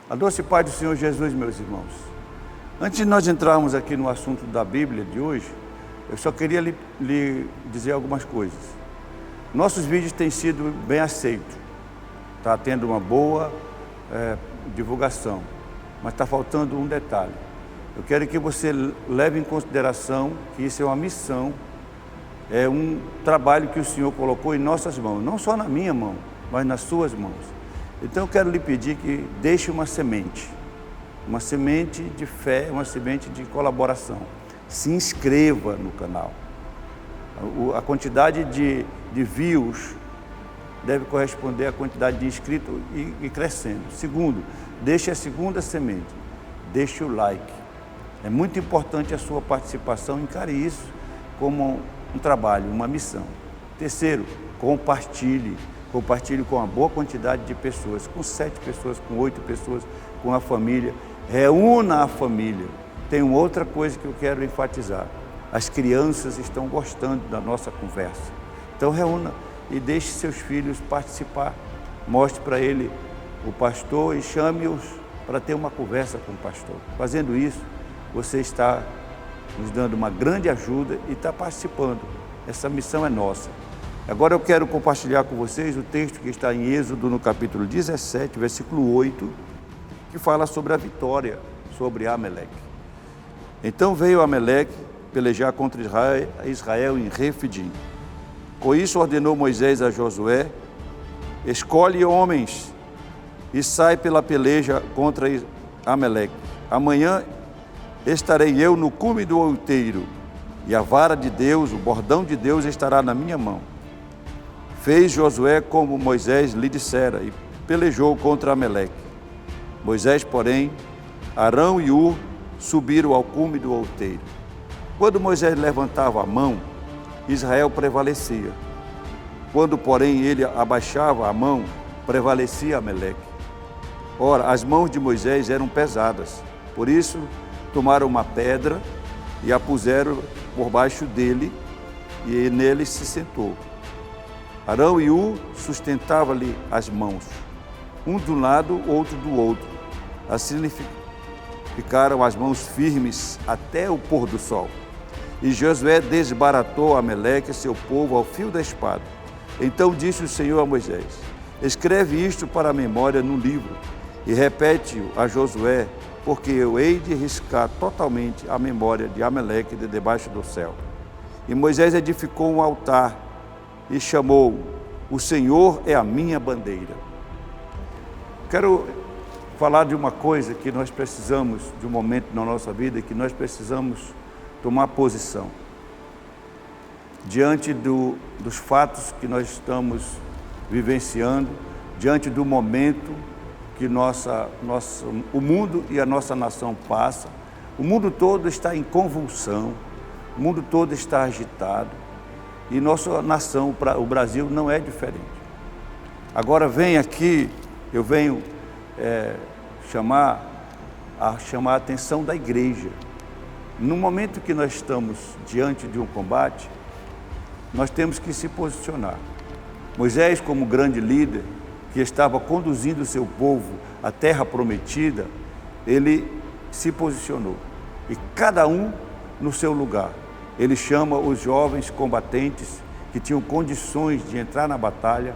A doce paz do Senhor Jesus, meus irmãos. Antes de nós entrarmos aqui no assunto da Bíblia de hoje, eu só queria lhe dizer algumas coisas. Nossos vídeos têm sido bem aceitos, está tendo uma boa divulgação, mas está faltando um detalhe. Eu quero que você leve em consideração que isso é uma missão, é um trabalho que o Senhor colocou em nossas mãos, não só na minha mão, mas nas suas mãos. Então eu quero lhe pedir que deixe uma semente de fé, uma semente de colaboração. Se inscreva no canal. A quantidade de views deve corresponder à quantidade de inscritos e crescendo. Segundo, deixe a segunda semente, deixe o like. É muito importante a sua participação, encare isso como um trabalho, uma missão. Terceiro, compartilhe com uma boa quantidade de pessoas, com 7 pessoas, com 8 pessoas, com a família. Reúna a família. Tem uma outra coisa que eu quero enfatizar. As crianças estão gostando da nossa conversa. Então reúna e deixe seus filhos participar. Mostre para ele o pastor e chame-os para ter uma conversa com o pastor. Fazendo isso, você está nos dando uma grande ajuda e está participando. Essa missão é nossa. Agora eu quero compartilhar com vocês o texto que está em Êxodo, no capítulo 17, versículo 8, que fala sobre a vitória sobre Amaleque. Então veio Amaleque pelejar contra Israel em Refidim. Com isso ordenou Moisés a Josué: escolhe homens e sai pela peleja contra Amaleque. Amanhã estarei eu no cume do outeiro, e a vara de Deus, o bordão de Deus estará na minha mão. Fez Josué como Moisés lhe dissera e pelejou contra Amaleque. Moisés, porém, Arão e Ur subiram ao cume do outeiro. Quando Moisés levantava a mão, Israel prevalecia. Quando, porém, ele abaixava a mão, prevalecia Amaleque. Ora, as mãos de Moisés eram pesadas, por isso tomaram uma pedra e a puseram por baixo dele, e nele se sentou. Arão e Ur sustentavam-lhe as mãos, um de um lado, outro do outro. Assim ficaram as mãos firmes até o pôr do sol. E Josué desbaratou Amaleque e seu povo ao fio da espada. Então disse o Senhor a Moisés: escreve isto para a memória no livro e repete-o a Josué, porque eu hei de riscar totalmente a memória de Amaleque de debaixo do céu. E Moisés edificou um altar e chamou: o Senhor é a minha bandeira. Quero falar de uma coisa que nós precisamos, de um momento na nossa vida, que nós precisamos tomar posição. Diante dos fatos que nós estamos vivenciando, diante do momento que o mundo e a nossa nação passa, o mundo todo está em convulsão, o mundo todo está agitado, e nossa nação, o Brasil, não é diferente. Agora eu venho chamar a atenção da igreja. No momento que nós estamos diante de um combate, nós temos que se posicionar. Moisés, como grande líder, que estava conduzindo o seu povo à terra prometida, ele se posicionou. E cada um no seu lugar. Ele chama os jovens combatentes que tinham condições de entrar na batalha,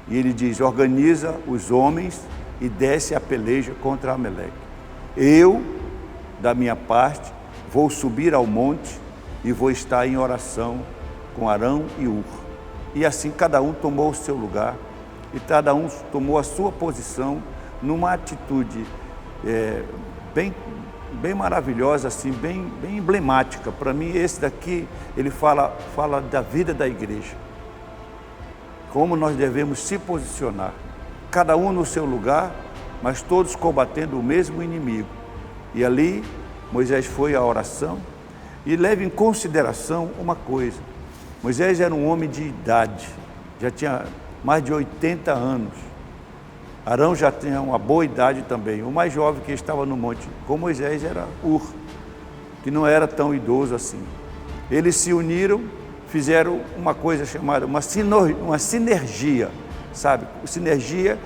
e ele diz: organiza os homens e desce a peleja contra Amaleque. Eu, da minha parte, vou subir ao monte e vou estar em oração com Arão e Ur. E assim cada um tomou o seu lugar e cada um tomou a sua posição numa atitude bem maravilhosa, assim, bem emblemática. Para mim, esse daqui, ele fala da vida da igreja. Como nós devemos se posicionar. Cada um no seu lugar, mas todos combatendo o mesmo inimigo. E ali, Moisés foi à oração. E leve em consideração uma coisa. Moisés era um homem de idade, já tinha mais de 80 anos. Arão já tinha uma boa idade também. O mais jovem que estava no monte com Moisés era Ur, que não era tão idoso assim. Eles se uniram, fizeram uma coisa chamada uma sinergia, sabe? Sinergia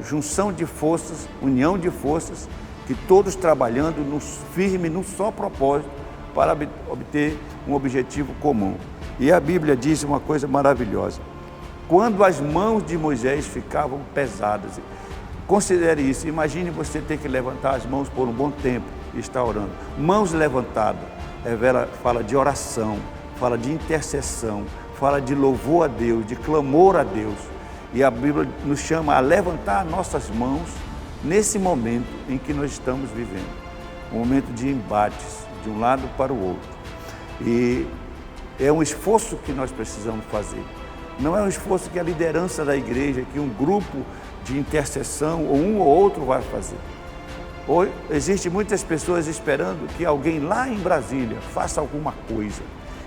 junção de forças, união de forças, que todos trabalhando firme num só propósito para obter um objetivo comum. E a Bíblia diz uma coisa maravilhosa: quando as mãos de Moisés ficavam pesadas, considere isso, imagine você ter que levantar as mãos por um bom tempo e estar orando. Mãos levantadas, fala de oração, fala de intercessão, fala de louvor a Deus, de clamor a Deus. E a Bíblia nos chama a levantar nossas mãos nesse momento em que nós estamos vivendo. Um momento de embates, de um lado para o outro. E é um esforço que nós precisamos fazer. Não é um esforço que a liderança da igreja, que um grupo de intercessão, ou um ou outro vai fazer. Ou existem muitas pessoas esperando que alguém lá em Brasília faça alguma coisa.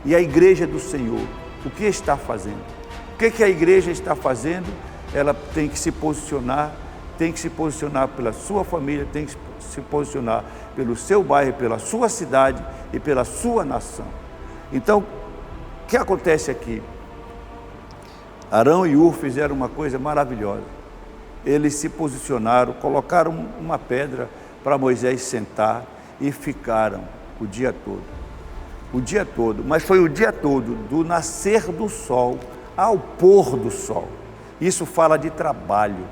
E a igreja do Senhor, o que está fazendo? O que a igreja está fazendo? Ela tem que se posicionar pela sua família, tem que se posicionar pelo seu bairro, pela sua cidade e pela sua nação. Então, o que acontece aqui? Arão e Hur fizeram uma coisa maravilhosa. Eles se posicionaram, colocaram uma pedra para Moisés sentar e ficaram o dia todo. O dia todo, mas foi o dia todo, do nascer do sol ao pôr do sol. Isso fala de trabalho.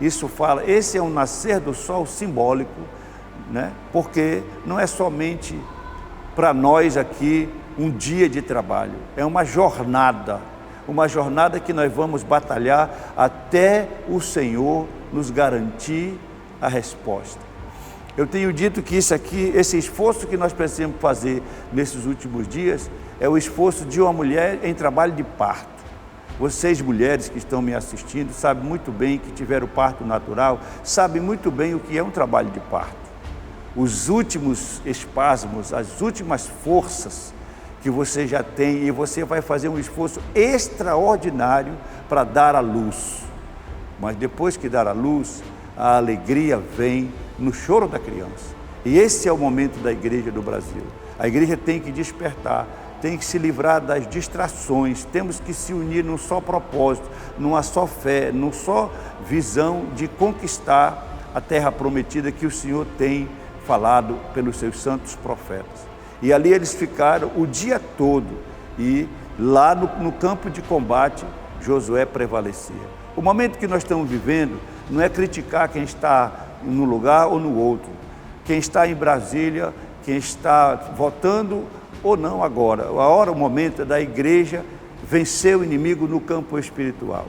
Esse é um nascer do sol simbólico, né? Porque não é somente para nós aqui um dia de trabalho, é uma jornada que nós vamos batalhar até o Senhor nos garantir a resposta. Eu tenho dito que esse esforço que nós precisamos fazer nesses últimos dias, é o esforço de uma mulher em trabalho de parto. Vocês, mulheres que estão me assistindo, sabem muito bem que tiveram parto natural, sabem muito bem o que é um trabalho de parto. Os últimos espasmos, as últimas forças que você já tem, e você vai fazer um esforço extraordinário para dar à luz. Mas depois que dar à luz, a alegria vem no choro da criança. E esse é o momento da igreja do Brasil. A igreja tem que despertar, tem que se livrar das distrações, temos que se unir num só propósito, numa só fé, numa só visão de conquistar a terra prometida que o Senhor tem falado pelos seus santos profetas. E ali eles ficaram o dia todo, e lá no campo de combate, Josué prevalecia. O momento que nós estamos vivendo não é criticar quem está num lugar ou no outro, quem está em Brasília, quem está votando ou não agora. O momento é da igreja vencer o inimigo no campo espiritual.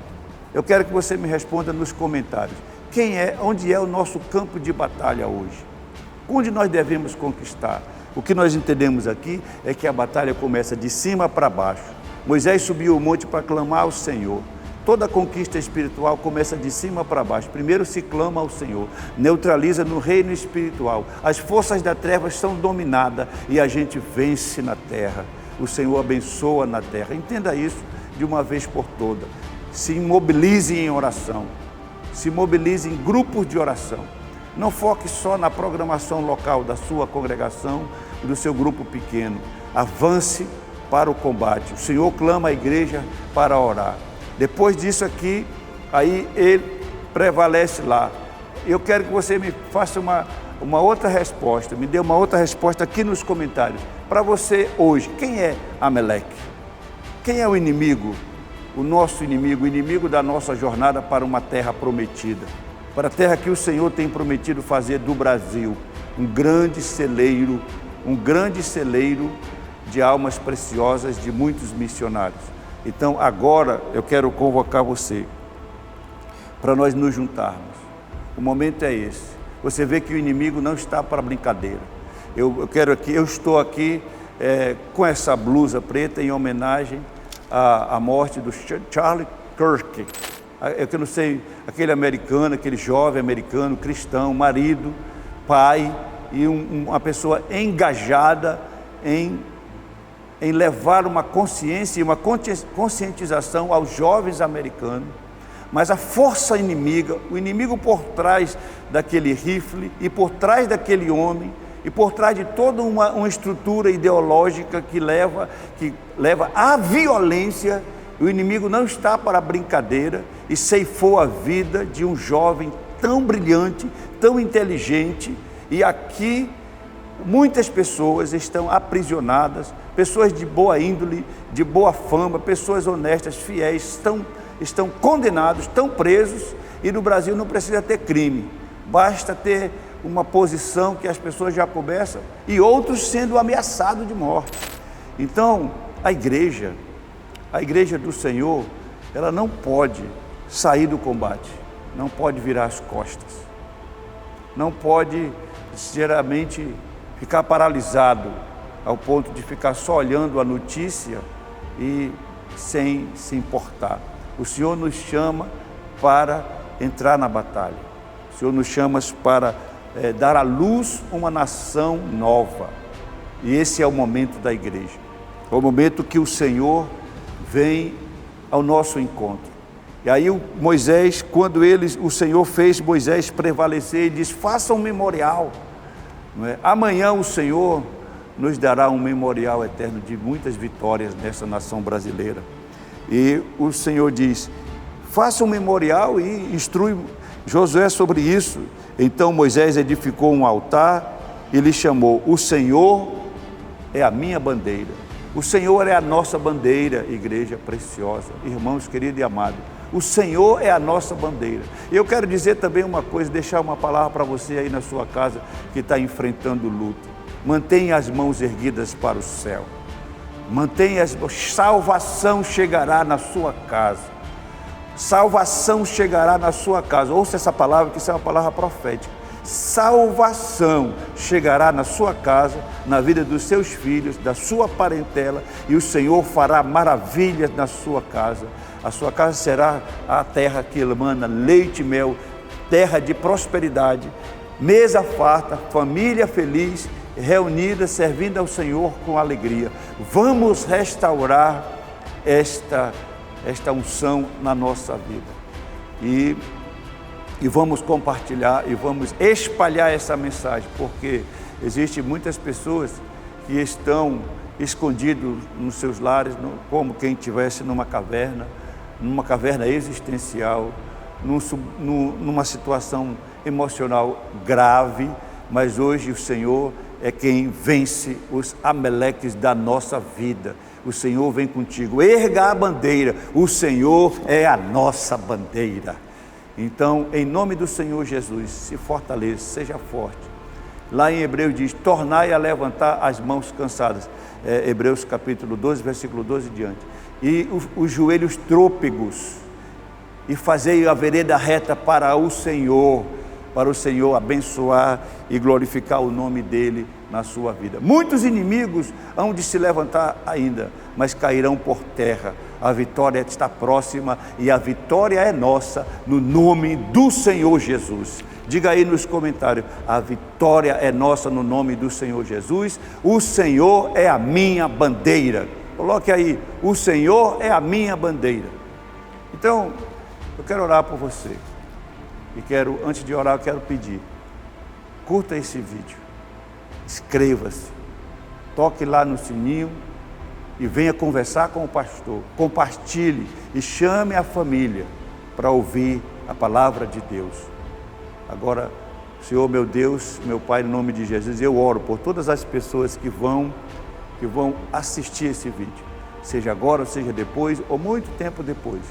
Eu quero que você me responda nos comentários. Onde é o nosso campo de batalha hoje? Onde nós devemos conquistar? O que nós entendemos aqui é que a batalha começa de cima para baixo. Moisés subiu o monte para clamar ao Senhor. Toda conquista espiritual começa de cima para baixo. Primeiro se clama ao Senhor, neutraliza no reino espiritual. As forças da treva são dominadas e a gente vence na terra. O Senhor abençoa na terra. Entenda isso de uma vez por todas. Se imobilize em oração. Se mobilize em grupos de oração. Não foque só na programação local da sua congregação e do seu grupo pequeno. Avance para o combate. O Senhor clama a igreja para orar. Depois disso aqui, aí ele prevalece lá. Eu quero que você me faça uma outra resposta, me dê uma outra resposta aqui nos comentários. Para você hoje, quem é Amaleque? Quem é o inimigo? O nosso inimigo, o inimigo da nossa jornada para uma terra prometida. Para a terra que o Senhor tem prometido fazer do Brasil um grande celeiro de almas preciosas de muitos missionários. Então agora eu quero convocar você para nós nos juntarmos. O momento é esse. Você vê que o inimigo não está para brincadeira. Eu estou aqui com essa blusa preta em homenagem à morte do Charlie Kirk. Eu não sei, aquele americano, aquele jovem americano, cristão, marido, pai e uma pessoa engajada em levar uma consciência e uma conscientização aos jovens americanos. Mas a força inimiga, o inimigo por trás daquele rifle e por trás daquele homem e por trás de toda uma estrutura ideológica que leva à violência, o inimigo não está para brincadeira e ceifou a vida de um jovem tão brilhante, tão inteligente, e aqui muitas pessoas estão aprisionadas, pessoas de boa índole, de boa fama, pessoas honestas, fiéis, estão condenados, estão presos, e no Brasil não precisa ter crime, basta ter uma posição que as pessoas já começam, e outros sendo ameaçados de morte. Então, a igreja do Senhor, ela não pode sair do combate, não pode virar as costas, não pode, sinceramente, ficar paralisado ao ponto de ficar só olhando a notícia e sem se importar. O Senhor nos chama para entrar na batalha. O Senhor nos chama para dar à luz uma nação nova. E esse é o momento da igreja. É o momento que o Senhor vem ao nosso encontro. E aí Moisés, quando o Senhor fez Moisés prevalecer, ele diz: faça um memorial. Não é? Amanhã o Senhor nos dará um memorial eterno de muitas vitórias nessa nação brasileira. E o Senhor diz: faça um memorial e instrui Josué sobre isso. Então Moisés edificou um altar e lhe chamou: o Senhor é a minha bandeira. O Senhor é a nossa bandeira, igreja preciosa, irmãos queridos e amados. O Senhor é a nossa bandeira. Eu quero dizer também uma coisa, deixar uma palavra para você aí na sua casa que está enfrentando luto. Mantenha as mãos erguidas para o céu. Salvação chegará na sua casa. Salvação chegará na sua casa. Ouça essa palavra, que isso é uma palavra profética. Salvação chegará na sua casa, na vida dos seus filhos, da sua parentela, e o Senhor fará maravilhas na sua casa. A sua casa será a terra que emana leite e mel, terra de prosperidade, mesa farta, família feliz, reunida, servindo ao Senhor com alegria. Vamos restaurar esta unção na nossa vida. E vamos compartilhar e vamos espalhar essa mensagem, porque existem muitas pessoas que estão escondidas nos seus lares, como quem estivesse numa caverna existencial, numa situação emocional grave, mas hoje o Senhor é quem vence os amaleques da nossa vida. O Senhor vem contigo, erga a bandeira, o Senhor é a nossa bandeira. Então, em nome do Senhor Jesus, se fortaleça, seja forte. Lá em Hebreus diz: tornai a levantar as mãos cansadas. Hebreus capítulo 12, versículo 12 e diante. E os joelhos trôpegos, e fazei a vereda reta para o Senhor abençoar e glorificar o nome dele na sua vida. Muitos inimigos hão de se levantar ainda, mas cairão por terra. A vitória está próxima e a vitória é nossa, no nome do Senhor Jesus. Diga aí nos comentários: a vitória é nossa no nome do Senhor Jesus. O Senhor é a minha bandeira. Coloque aí: o Senhor é a minha bandeira. Então, eu quero orar por você. E antes de orar, eu quero pedir: curta esse vídeo, inscreva-se, toque lá no sininho e venha conversar com o pastor. Compartilhe e chame a família para ouvir a palavra de Deus. Agora, Senhor meu Deus, meu Pai, em nome de Jesus, eu oro por todas as pessoas que vão assistir esse vídeo, seja agora, seja depois, ou muito tempo depois,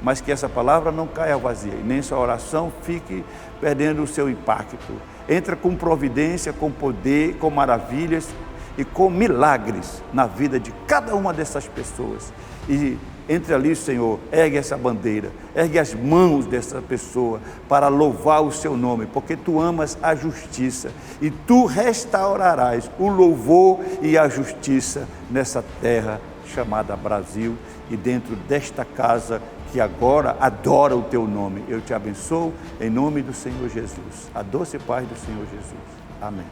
mas que essa palavra não caia vazia, e nem sua oração fique perdendo o seu impacto. Entra com providência, com poder, com maravilhas e com milagres na vida de cada uma dessas pessoas. E entre ali, Senhor, ergue essa bandeira, ergue as mãos dessa pessoa para louvar o seu nome, porque tu amas a justiça e tu restaurarás o louvor e a justiça nessa terra chamada Brasil e dentro desta casa que agora adora o teu nome. Eu te abençoo em nome do Senhor Jesus. A doce paz do Senhor Jesus. Amém.